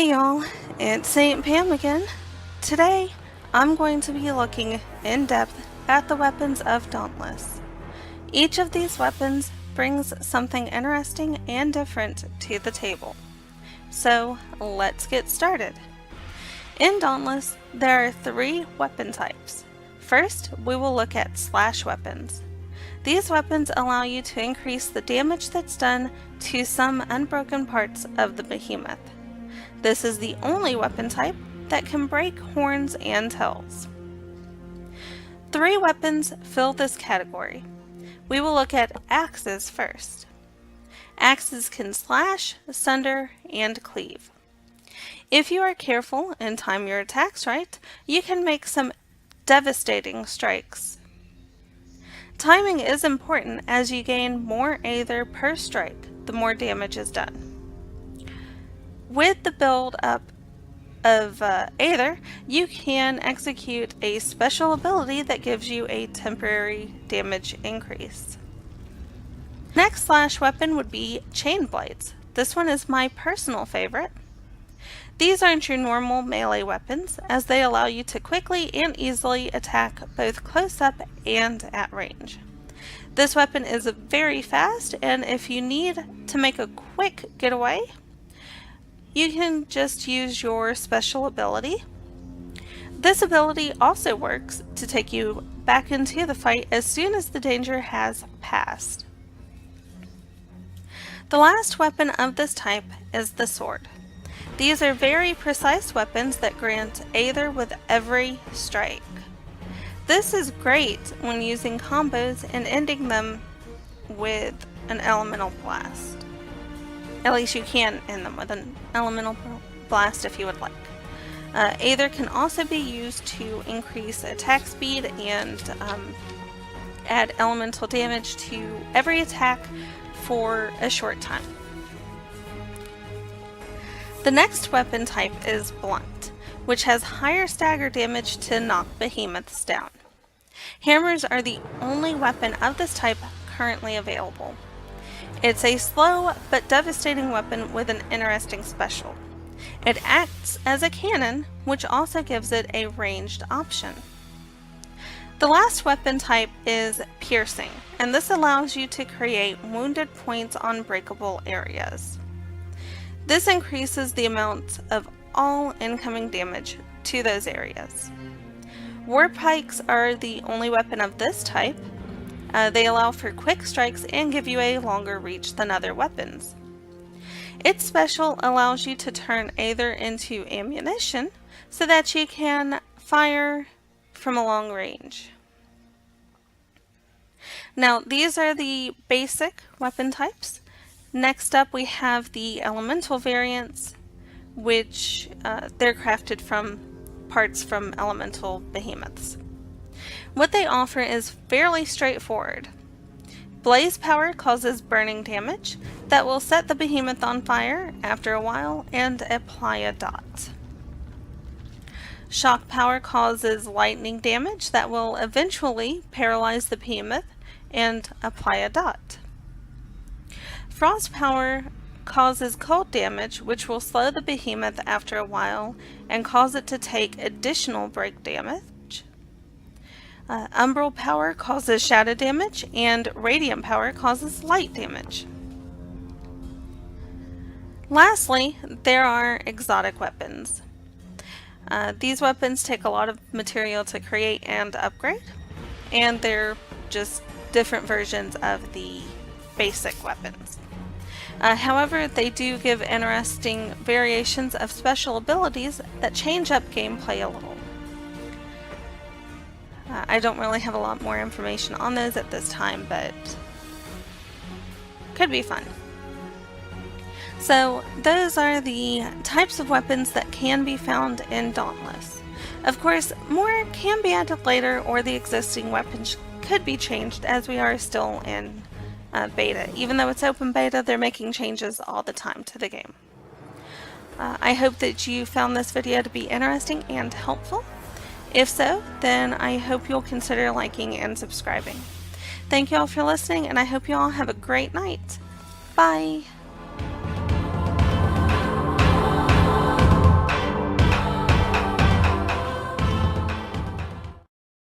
Hey y'all, it's St. Pam again. Today, I'm going to be looking in depth at the weapons of Dauntless. Each of these weapons brings something interesting and different to the table. So let's get started. In Dauntless, there are 3 weapon types. First, we will look at slash weapons. These weapons allow you to increase the damage that's done to some unbroken parts of the behemoth. This is the only weapon type that can break horns and tails. 3 weapons fill this category. We will look at axes first. Axes can slash, sunder, and cleave. If you are careful and time your attacks right, you can make some devastating strikes. Timing is important as you gain more Aether per strike, the more damage is done. With the build up of Aether, you can execute a special ability that gives you a temporary damage increase. Next slash weapon would be chain blades. This one is my personal favorite. These aren't your normal melee weapons, as they allow you to quickly and easily attack both close up and at range. This weapon is very fast, and if you need to make a quick getaway, you can just use your special ability. This ability also works to take you back into the fight as soon as the danger has passed. The last weapon of this type is the sword. These are very precise weapons that grant Aether with every strike. This is great when using combos and ending them with an elemental blast. At least you can end them with an elemental blast if you would like. Aether can also be used to increase attack speed and add elemental damage to every attack for a short time. The next weapon type is blunt, which has higher stagger damage to knock behemoths down. Hammers are the only weapon of this type currently available. It's a slow but devastating weapon with an interesting special. It acts as a cannon, which also gives it a ranged option. The last weapon type is piercing, and this allows you to create wounded points on breakable areas. This increases the amount of all incoming damage to those areas. War pikes are the only weapon of this type. They allow for quick strikes and give you a longer reach than other weapons. Its special allows you to turn Aether into ammunition so that you can fire from a long range. Now, these are the basic weapon types. Next up, we have the elemental variants, which they're crafted from parts from elemental behemoths. What they offer is fairly straightforward. Blaze power causes burning damage that will set the behemoth on fire after a while and apply a dot. Shock power causes lightning damage that will eventually paralyze the behemoth and apply a dot. Frost power causes cold damage, which will slow the behemoth after a while and cause it to take additional break damage. Umbral power causes shadow damage, and radiant power causes light damage. Lastly, there are exotic weapons. These weapons take a lot of material to create and upgrade, and they're just different versions of the basic weapons. However, they do give interesting variations of special abilities that change up gameplay a little. I don't really have a lot more information on those at this time, but could be fun. So those are the types of weapons that can be found in Dauntless. Of course, more can be added later, or the existing weapons could be changed, as we are still in beta. Even though it's open beta, they're making changes all the time to the game. I hope that you found this video to be interesting and helpful. If so, then I hope you'll consider liking and subscribing. Thank you all for listening, and I hope you all have a great night. Bye!